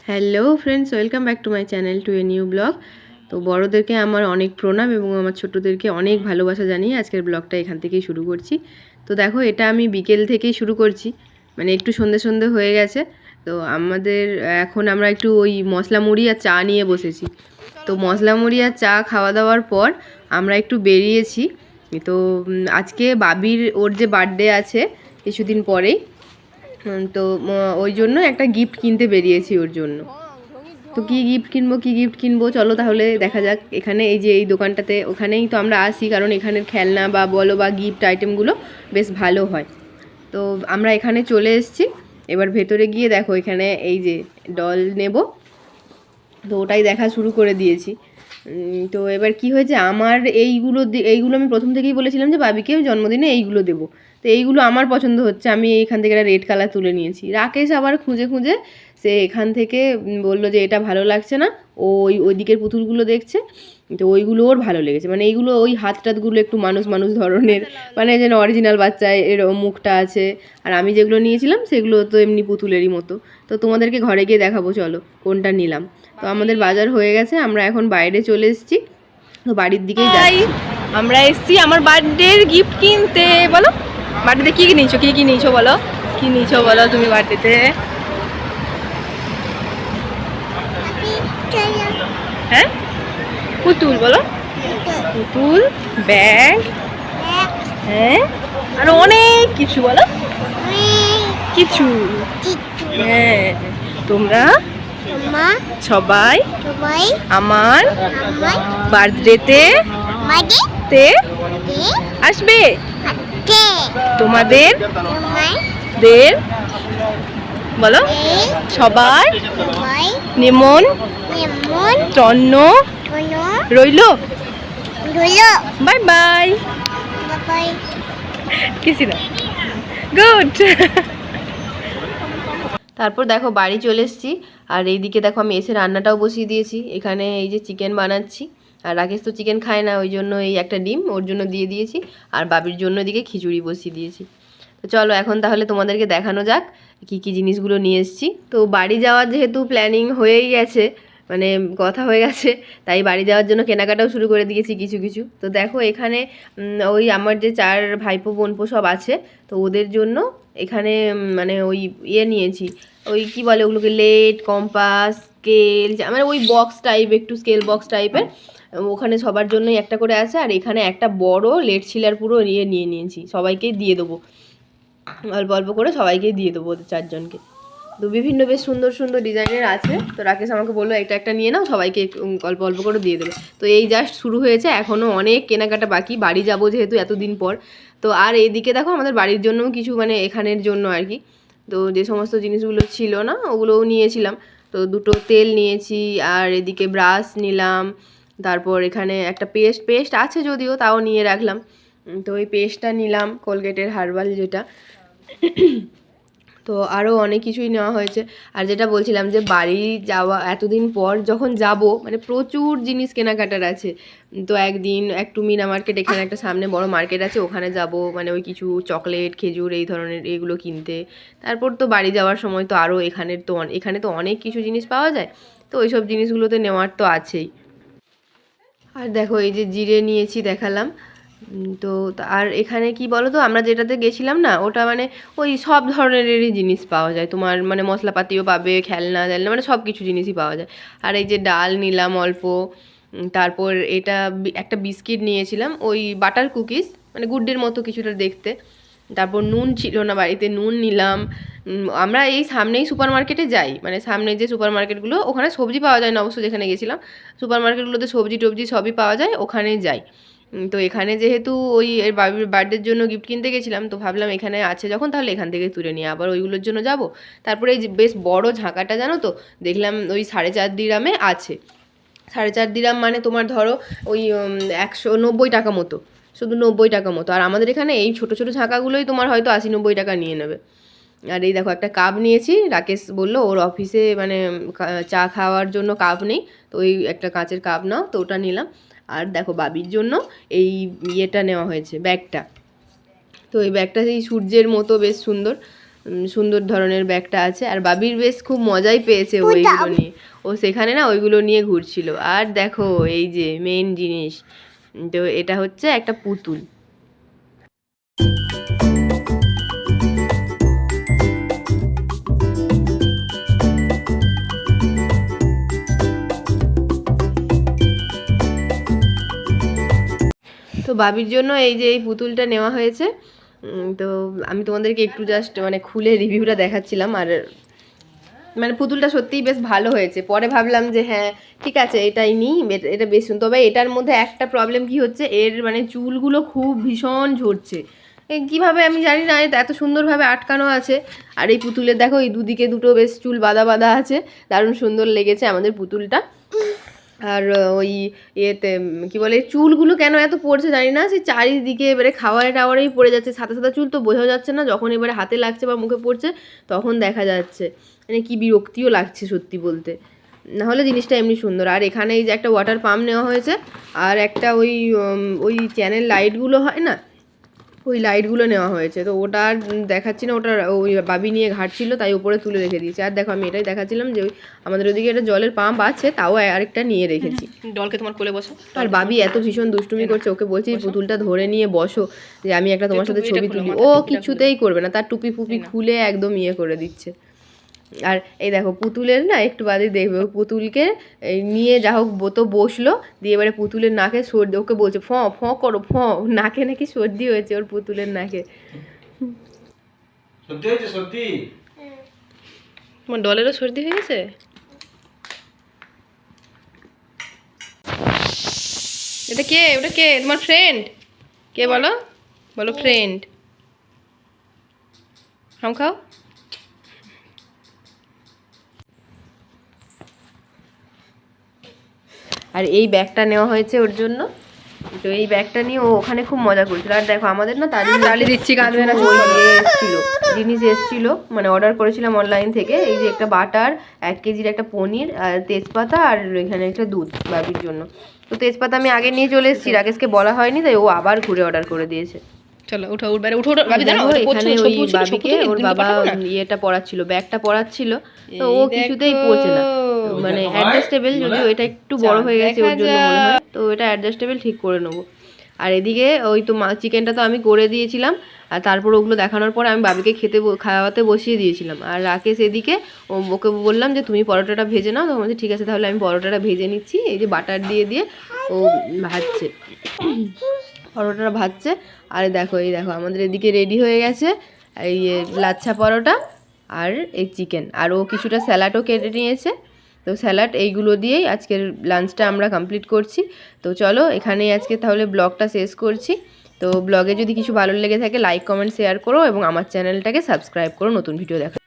Hello friends, welcome back to my channel to a new blog. তো বড়োদেরকে আমার অনেক প্রণাম এবং আমার ছোটোদেরকে অনেক ভালোবাসা জানিয়ে আজকের ব্লগটা এখান থেকেই শুরু করছি। তো দেখো, এটা আমি বিকেল থেকেই শুরু করছি, মানে একটু সন্ধে সন্ধে হয়ে গেছে। তো আমাদের এখন আমরা একটু ওই মশলা মুড়ি আর চা নিয়ে বসেছি। তো মশলা মুড়ি আর চা খাওয়া দাওয়ার পর আমরা একটু বেরিয়েছি। তো আজকে বাবির ওর যে বার্থডে আছে কিছুদিন পরেই, তো ওই জন্য একটা গিফট কিনতে বেরিয়েছি ওর জন্য। তো কী গিফট কিনবো চলো তাহলে দেখা যাক। এখানে এই যে এই দোকানটাতে, ওখানেই তো আমরা আসি কারণ এখানের খেলনা বা বলো বা গিফট আইটেমগুলো বেশ ভালো হয়। তো আমরা এখানে চলে এসেছি। এবার ভেতরে গিয়ে দেখো, এখানে এই যে ডল নেব, তো ওটাই দেখা শুরু করে দিয়েছি। তো এবার কি হয়েছে, আমার এইগুলো আমি প্রথম থেকেই বলেছিলাম যে বাবিকে জন্মদিনে এইগুলো দেবো। তো এইগুলো আমার পছন্দ হচ্ছে, আমি এইখান থেকে একটা রেড কালার তুলে নিয়েছি। রাকেশ আবার খুঁজে খুঁজে সে এখান থেকে বললো যে এটা ভালো লাগছে না, ওই দিকের পুতুলগুলো দেখছে। তো ওইগুলো ওর ভালো লেগেছে, মানে এইগুলো ওই হাত টাতগুলো একটু মানুষ মানুষ ধরনের, মানে যেন অরিজিনাল বাচ্চায় এর মুখটা আছে। আর আমি যেগুলো নিয়েছিলাম সেগুলো তো এমনি পুতুলেরই মতো। তো তোমাদেরকে ঘরে গিয়ে দেখাবো চলো কোনটা নিলাম। তো আমাদের বাজার হয়ে গেছে, আমরা এখন বাইরে চলে এসেছি। তো বাড়ির দিকেই যাই। আমরা এসেছি আমার বার্থডের গিফট কিনতে। বলো বার্থডেতে কী নিয়েছো বলো, কী নিয়েছো বলো তুমি বার্থডেতে? হ্যাঁ, পুতুল বলো, পুতুল, ব্যাগ, হ্যাঁ, আর অনেক কিছু বলো, কিছু। হ্যাঁ, তোমরা সবাই আমার বার্থডেতে আসবে। তোমাদের বলো সবাই নিমন্ত্রণ রইল। Bye bye. কিছু না, গুড। তারপর দেখো বাড়ি চলে এসেছি। আর এইদিকে দেখো আমি এসে রান্নাটাও বসিয়ে দিয়েছি। এখানে এই যে চিকেন বানাচ্ছি। আর রাকেশ তো চিকেন খায় না, ওই জন্য এই একটা ডিম ওর জন্য দিয়ে দিয়েছি। আর বাবির জন্য এদিকে খিচুড়ি বসিয়ে দিয়েছি। তো চলো এখন তাহলে তোমাদেরকে দেখানো যাক কী কী জিনিসগুলো নিয়ে এসেছি। তো বাড়ি যাওয়ার যেহেতু প্ল্যানিং হয়েই গেছে, মানে কথা হয়ে গেছে, তাই বাড়ি যাওয়ার জন্য কেনাকাটাও শুরু করে দিয়েছি কিছু কিছু। তো দেখো এখানে ওই আমার যে 4 ভাইপো বোনপো সব আছে, তো ওদের জন্য এখানে মানে ওই নিয়েছি, ওই কি বলে ওগুলোকে, লেড, কম্পাস, স্কেল, মানে ওই বক্স টাইপ, একটু স্কেল বক্স টাইপের। ওখানে সবার জন্যই একটা করে আছে। আর এখানে একটা বড় লেড শিলার পুরো নিয়ে নিয়েছি, সবাইকেই দিয়ে দেবো, অল্প অল্প করে সবাইকেই দিয়ে দেবো ওদের 4 জনকে। তো বিভিন্ন বেশ সুন্দর সুন্দর ডিজাইনের আছে। তো রাকেশ আমাকে বললো এটা একটা নিয়ে নাও, সবাইকে অল্প অল্প করে দিয়ে দেবে। তো এই জাস্ট শুরু হয়েছে, এখনও অনেক কেনাকাটা বাকি, বাড়ি যাবো যেহেতু এতদিন পর। তো আর এইদিকে দেখো আমাদের বাড়ির জন্যও কিছু, মানে এখানের জন্য আর কি। তো যে সমস্ত জিনিসগুলো ছিল না ওগুলোও নিয়েছিলাম। তো 2টো তেল নিয়েছি, আর এদিকে ব্রাশ নিলাম। তারপর এখানে একটা পেস্ট আছে যদিও, তাও নিয়ে রাখলাম। তো ওই পেস্টটা নিলাম, কোলগেটের হার্বাল যেটা। তো আরও অনেক কিছুই নেওয়া হয়েছে। আর যেটা বলছিলাম যে বাড়ি যাওয়া এতদিন পর যখন যাব, মানে প্রচুর জিনিস কেনাকাটার আছে। তো একটু মিনা মার্কেট, এখানে একটা সামনে বড় মার্কেট আছে, ওখানে যাব, মানে ওই কিছু চকলেট, খেজুর, এই ধরনের এইগুলো কিনতে। তারপর তো বাড়ি যাওয়ার সময় তো আরও এখানে তো অনেক কিছু জিনিস পাওয়া যায়, তো ওই সব জিনিসগুলোতে নেওয়ার তো আছেই। আর দেখো এই যে জিরে নিয়েছি, দেখালাম। তো আর এখানে কি বলো তো, আমরা যেটাতে গেছিলাম না, ওটা মানে ওই সব ধরনেরই জিনিস পাওয়া যায় তোমার, মানে মশলাপাতিও পাবে, খেলনা টেলনা, মানে সব কিছু জিনিসই পাওয়া যায়। আর এই যে ডাল নিলাম অল্প। তারপর এটা একটা বিস্কিট নিয়েছিলাম, ওই বাটার কুকিজ, মানে গুড্ডের মতো কিছুটা দেখতে। তারপর নুন ছিল না বাড়িতে, নুন নিলাম। আমরা এই সামনেই সুপার মার্কেটে যাই, মানে সামনে যে সুপার মার্কেটগুলো, ওখানে সবজি পাওয়া যায় না অবশ্য, যেখানে গেছিলাম সুপার মার্কেটগুলোতে সবজি টবজি সবই পাওয়া যায়, ওখানেই যাই। তো এখানে যেহেতু ওই এর বার্থডের জন্য গিফট কিনতে গেছিলাম, তো ভাবলাম এখানে আছে যখন তাহলে এখান থেকে তুলে নিয়ে আবার ওইগুলোর জন্য যাব। তারপরে এই যে বেশ বড় ঝাঁকাটা জানো তো, দেখলাম ওই 4.5 দিরামে আছে। 4.5 দিরাম মানে তোমার ধরো ওই 190 টাকা মতো, শুধু 90 টাকা মতো। আর আমাদের এখানে এই ছোটো ছোটো ঝাঁকাগুলোই তোমার হয়তো 80-90 টাকা নিয়ে নেবে। আর এই দেখো একটা কাপ নিয়েছি, রাকেশ বললো ওর অফিসে মানে চা খাওয়ার জন্য কাপ নেই, তো ওই একটা কাঁচের কাপ নাও, তো ওটা নিলাম। আর দেখো বাবির জন্য এই ইয়েটা নেওয়া হয়েছে, ব্যাগটা। তো এই ব্যাগটা সেই সূর্যের মতো বেশ সুন্দর। সুন্দর ধরনের ব্যাগটা আছে। আর বাবির বেশ খুব মজাই পেয়েছে ওইগুলো নিয়ে, ও সেখানে না ওইগুলো নিয়ে ঘুরছিল। আর দেখো এই যে মেইন জিনিস, তো এটা হচ্ছে একটা পুতুল। তো বাবির জন্য এই যে এই পুতুলটা নেওয়া হয়েছে। তো আমি তোমাদেরকে একটু জাস্ট মানে খুলে রিভিউটা দেখাচ্ছিলাম। আর মানে পুতুলটা সত্যিই বেশ ভালো হয়েছে। পরে ভাবলাম যে হ্যাঁ ঠিক আছে এটাই নিই, এটা বেশ, তবে এটার মধ্যে একটা প্রবলেম কি হচ্ছে, এর মানে চুলগুলো খুব ভীষণ ঝরছে। কীভাবে আমি জানি না, এত সুন্দরভাবে আটকানো আছে। আর এই পুতুলের দেখো এই দুদিকে দুটো বেশ চুল বাঁধা বাঁধা আছে, দারুণ সুন্দর লেগেছে আমাদের পুতুলটা। আর ওই ইয়েতে কী বলে, চুলগুলো কেন এত পড়ছে জানি না, সেই চারিদিকে এবারে খাওয়ারে টাওয়ারেই পড়ে যাচ্ছে, সাদা সাদা চুল তো বোঝা যাচ্ছে না, যখন এবারে হাতে লাগছে বা মুখে পড়ছে তখন দেখা যাচ্ছে। মানে কি বিরক্তিও লাগছে সত্যি বলতে, নাহলে জিনিসটা এমনি সুন্দর। আর এখানে এই যে একটা ওয়াটার পাম্প নেওয়া হয়েছে, আর একটা ওই চ্যানেল লাইটগুলো হয় না, ওই লাইটগুলো নেওয়া হয়েছে। তো ওটা আর দেখাচ্ছি না, ওটা ওই বাবি নিয়ে ঘাটছিল তাই উপরে তুলে রেখে দিয়েছে। আর দেখো আমি এটাই দেখাচ্ছিলাম যে ওই আমাদের ওদিকে একটা জলের পাম্প আছে, তাও আরেকটা নিয়ে রেখেছি। ডলকে তোমার কোলে বসো। আর বাবি এত ভীষণ দুষ্টুমি করছে, ওকে বলছি পুতুলটা ধরে নিয়ে বসো, যে আমি একটা তোমার সাথে ছবি তুলি, ও কিছুতেই করবে না, তার টুপি ফুপি খুলে একদম ইয়ে করে দিচ্ছে। আর এই দেখো পুতুলের না একটু বাদে দেখবে, পুতুলকে নিয়ে যা হোক তো বসলো, দিয়ে এবারে পুতুলের নাকে সর্দি, ওকে বলছে ফ করো ফ, নাকে নাকি সর্দি হয়েছে ওর পুতুলের নাকে। সত্যি হয়েছে? সত্যি তোমার ডলেরও সর্দি হয়েছে? এটা কে? ওটা কে? তোমার ফ্রেন্ড? কে বলো, বলো ফ্রেন্ড। হাম খাও। আর এই ব্যাগটা নেওয়া হয়েছে ওর জন্য, তো এই ব্যাগটা নিয়ে ও ওখানে খুব মজা করছিল। আর দেখো আমাদের না তালি দিচ্ছি, কাঁদবে না, এসেছিলো জিনিস এসেছিলো, মানে অর্ডার করেছিলাম অনলাইন থেকে। এই যে একটা বাটার, 1 কেজির একটা পনির, আর তেজপাতা, আর এখানে একটা দুধ বাবির জন্য। তো তেজপাতা আমি আগে নিয়ে চলে এসেছি, রাকেশকে বলা হয়নি, তাই ও আবার ঘুরে অর্ডার করে দিয়েছে। চলো উঠো, উঠো উঠো বাবি, জানো এখানে ওই বাবিকে ওর বাবা ইয়েটা পড়াচ্ছিল, ব্যাগটা পড়াচ্ছিল, তো ও কিছুতেই পড়ছে না, মানে অ্যাডজাস্টেবল, যদিও এটা একটু বড় হয়ে গেছে ওর জন্য মনে হয়, তো এটা অ্যাডজাস্টেবল ঠিক করে নেবো। আর এদিকে ওই তো চিকেনটা তো আমি করে দিয়েছিলাম, আর তারপর ওগুলো দেখানোর পরে আমি বাবিকে খাওয়াতে বসিয়ে দিয়েছিলাম। আর রাকেশ এদিকে ওকে বললাম যে তুমি পরোটাটা ভেজে নাও, তো বলছে ঠিক আছে তাহলে আমি পরোটাটা ভেজে নিচ্ছি। এই যে বাটার দিয়ে দিয়ে ও ভাজছে, পরোটাটা ভাজছে। আর দেখো এই দেখো আমাদের এদিকে রেডি হয়ে গেছে এই লাচ্ছা পরোটা আর এই চিকেন, আর ও কিছুটা স্যালাডও কেটে নিয়েছে। তো স্যালাড এইগুলো দিয়েই আজকের লাঞ্চটা আমরা কমপ্লিট করছি। তো চলো এখানেই আজকে তাহলে ব্লগটা শেষ করছি। তো ব্লগে যদি কিছু ভালো লেগে থাকে লাইক কমেন্ট শেয়ার করো, এবং আমার চ্যানেলটাকে সাবস্ক্রাইব করো নতুন ভিডিও দেখা।